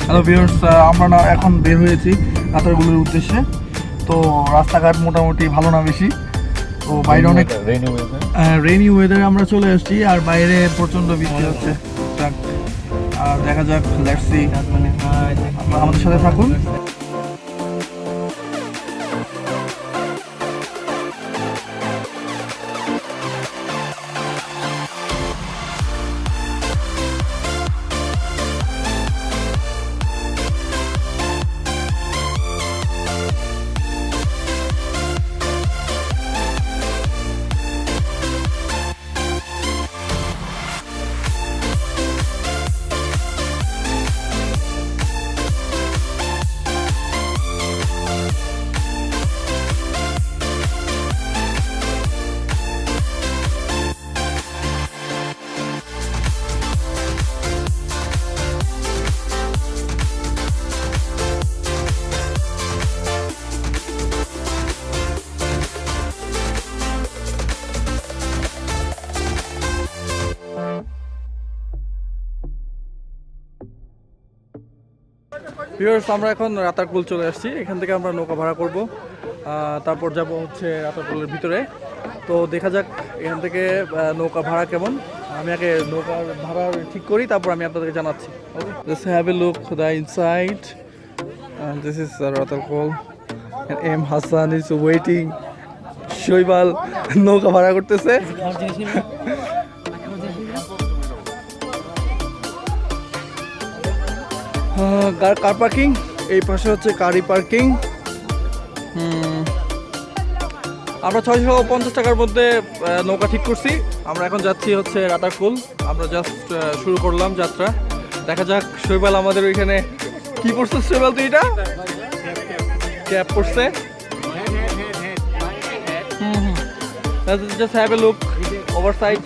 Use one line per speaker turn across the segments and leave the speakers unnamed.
Hello viewers, আমরা না এখন বের হয়েছি রাতারগুলের উদ্দেশ্যে। তো রাস্তাঘাট মোটামুটি ভালো না বেশি, তো বাইরে অনেক রেইনি ওয়েদারে আমরা চলে আসছি আর বাইরে প্রচণ্ড বৃষ্টি হচ্ছে। যাক, দেখা যাক, লেটস সি, আমাদের সাথে থাকুন। ভিউয়ার্স, আমরা এখন রাতারকুল চলে আসছি। এখান থেকে আমরা নৌকা ভাড়া করব, তারপর যাব হচ্ছে রাতারকুলের ভিতরে। তো দেখা যাক এখান থেকে নৌকা ভাড়া কেমন। আমি আগে নৌকার ভাড়া ঠিক করি, তারপর আমি আপনাদেরকে জানাচ্ছি। Just have a look the inside, this is Ratargul and M Hassan is waiting. শৈবাল নৌকা ভাড়া করতেছে। কার পার্কিং, এই পাশে হচ্ছে গাড়ি পার্কিং। আমরা 650 টাকার মধ্যে নৌকা ঠিক করছি। আমরা এখন যাচ্ছি হচ্ছে রাতারকুল। আমরা জাস্ট শুরু করলাম যাত্রা। দেখা যাক শৈবাল আমাদের ওইখানে কি পড়ছে। শৈবাল, তুই এটা ক্যাপ পড়ছে। Just have a look over side.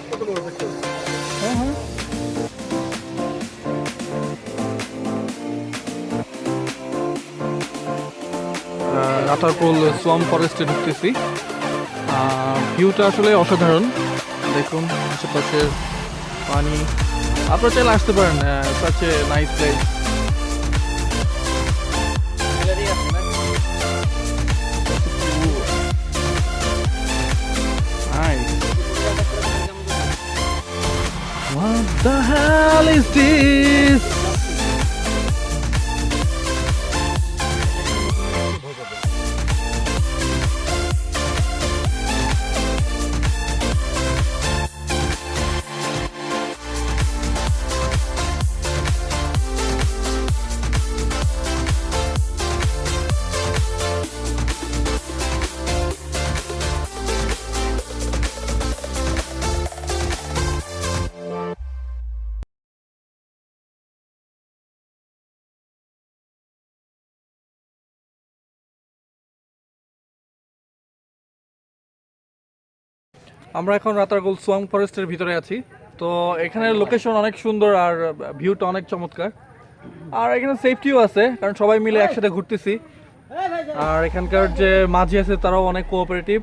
Ratargul swamp ফরেস্টে ঢুকতেছি। ভিউটা আসলে অসাধারণ। দেখুন আশেপাশের পানি, আপনারা চাইলে আসতে পারেন। Such a nice place. What the hell is this? আমরা এখন রাতারকুল সোয়াং ফরেস্টের ভিতরে আছি। তো এখানের লোকেশন অনেক সুন্দর আর ভিউটা অনেক চমৎকার। আর এখানে সেফটিও আছে, কারণ সবাই মিলে একসাথে ঘুরতেছি। আর এখানকার যে মাঝি আছে তারাও অনেক কোঅপারেটিভ।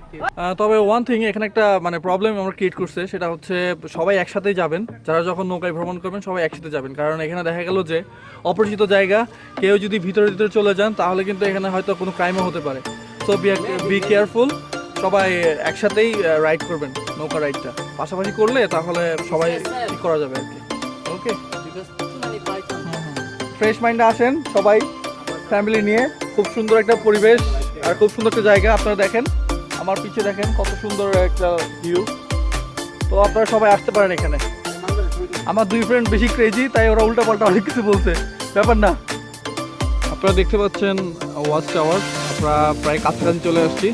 তবে ওয়ান থিং, এখানে একটা প্রবলেম আমরা ক্রিয়েট করছে, সেটা হচ্ছে সবাই একসাথেই যাবেন। যারা যখন নৌকায় ভ্রমণ করবেন সবাই একসাথে যাবেন, কারণ এখানে দেখা গেল যে অপরিচিত জায়গা, কেউ যদি ভিতরে চলে যান তাহলে কিন্তু এখানে হয়তো কোনো ক্রাইমও হতে পারে। সো বি কেয়ারফুল, সবাই একসাথেই রাইড করবেন। নৌকা রাইডটা পাশাপাশি করলে তাহলে সবাই ঠিক করা যাবে আর কি। ওকে, ফ্রেশ মাইন্ডে আসেন সবাই ফ্যামিলি নিয়ে। খুব সুন্দর একটা পরিবেশ আর খুব সুন্দর একটা জায়গা। আপনারা দেখেন, আমার পিছে দেখেন কত সুন্দর একটা ভিউ। তো আপনারা সবাই আসতে পারেন এখানে। আমার দুই ফ্রেন্ড বেশি ক্রেজি, তাই ওরা উল্টা পাল্টা অনেক কিছু বলছে, ব্যাপার না। আপনারা দেখতে পাচ্ছেন ওয়াচ টাওয়ার। আমরা প্রায় কাছাকাছি চলে আসছি।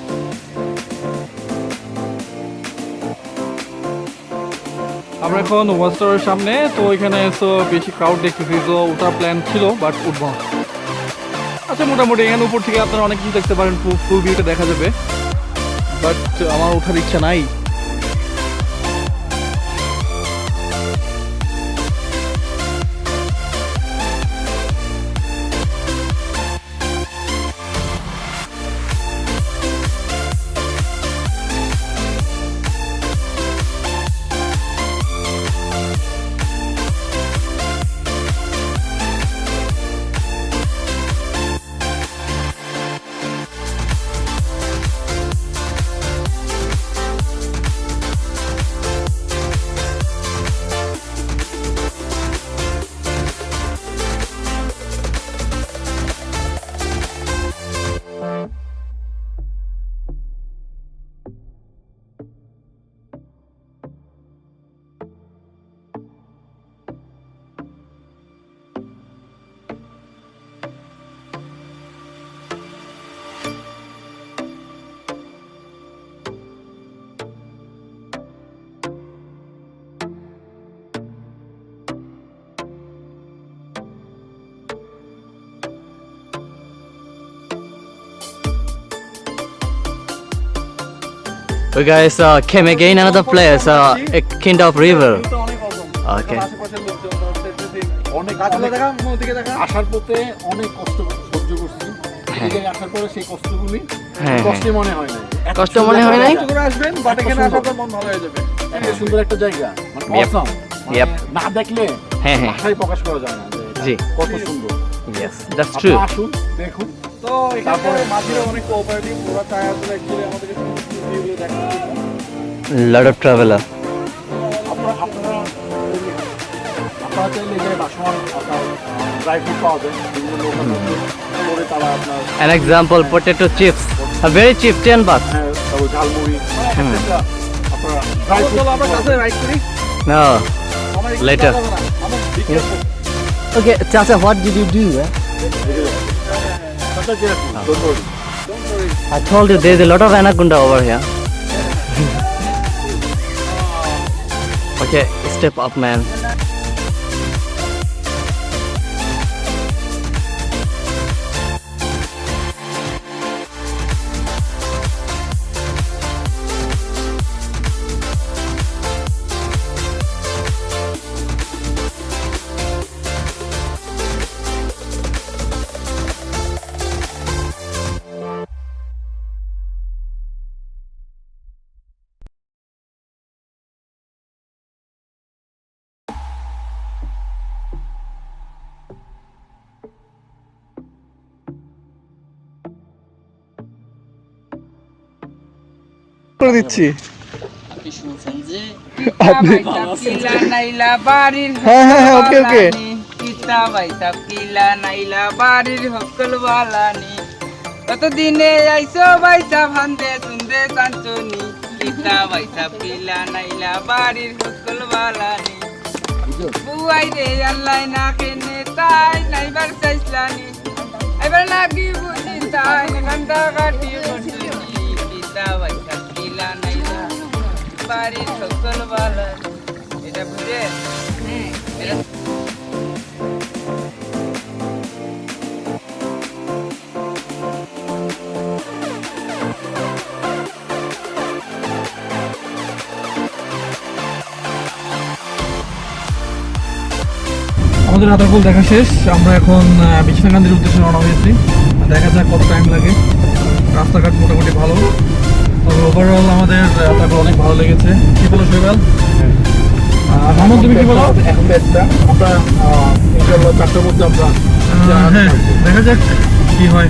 আমরা এখন ওয়াচ টাওয়ারের সামনে। তো এখানে তো বেশি ক্রাউড দেখতেছি, তো ওটার প্ল্যান ছিল, বাট উঠবো। আচ্ছা, মোটামুটি এখানে উপর থেকে আপনারা অনেক কিছু দেখতে পারেন, ফুল ভিউটা দেখা যাবে, বাট আমার ওঠার ইচ্ছা নাই।
We guys came again another place, a kind of river.
ভিউটা অনেক awesome।
Okay.
এখন আশেপাশের লোকজন তারা everything।
অনেক
গাছগুলো
অনেক
দেখা, ওদিকে দেখা।
আসার পথে অনেক কষ্ট সহ্য করছি এই জায়গায় আসার পরে সেই কষ্টগুলি
হ্যাঁ,
কষ্টে মনে হয় না
কষ্ট মনে হয় নাই?
কষ্ট করে আসবেন, বাট এখানে
সুন্দর।
আসার পর মন ভালো হয়ে যাবে।
এত সুন্দর একটা জায়গা মানে
Yep.
awesome। মানে
Yep.
না দেখলে
হ্যাঁ, হ্যাঁ।
ভাষায় প্রকাশ করা যায় না যে এটা
জি।
কত সুন্দর।
Yes, that's
আপনারা
true.
আসুন দেখুন।
তো এখানে মাঝিরা অনেক কোঅপারেটিভ, ওরা চায় আসলে অ্যাকচুয়ালি আমাদেরকে সমস্ত ভিউগুলো দেখানোর জন্য।
Lot of traveler.
আপনারা আপনারা চাইলে যে বাসমান আপনার ড্রাই ফ্রুট পাওয়া যায় বিভিন্ন লোকাল করে তারা আপনার
An example, potato chips. Very cheap, 10 bucks.
হ্যাঁ তারপর ঝালমুড়ি মানে একটা আপনারা ড্রাই ফ্রুট
চলো আমরা কাছে রাইড করি।
No.
আমার একটু
Later.
যাওয়া যাবে না। আমার দিকে
Okay, Chacha, what did you do? I told you there's a lot of anaconda over here. Okay, step up, man.
করে দিচ্ছি।
কিলা নাইলা বাড়ির
হ্যাঁ, হ্যাঁ, হ্যাঁ, okay, okay.
কিতা বাইসাব কিলা নাইলা বাড়ির হকল বালানি কত দিনে আইসো বাইসাব হান্দে সুন্দে চাঞ্চনি কিতা বাইসাব কিলা নাইলা বাড়ির হকল বালানি বুয়াই রে আল্লাহ না কেনে তাই নাইবার চাইছলানি এবার লাগি বুঝি তাই ঘন্টা কাটি বসনি কিতা বাইসাব কিলা নাইলা বাড়ির সকল বালানি এটা বুঝে এটা
আমাদের রাতারপুল দেখা শেষ। আমরা এখন বিছনাকান্দির উদ্দেশ্যে রওনা হয়েছি। দেখা যাক কত টাইম লাগে। রাস্তাঘাট মোটামুটি ভালো, তবে ওভারঅল আমাদের রাতারপুল অনেক ভালো লেগেছে। কি বলো শৈবাল? মামুন তুমি কি বলো?
এখন একটা আমরা ইনশাআল্লাহ 4টার মধ্যে আমরা
হ্যাঁ, দেখা যাক কি হয়।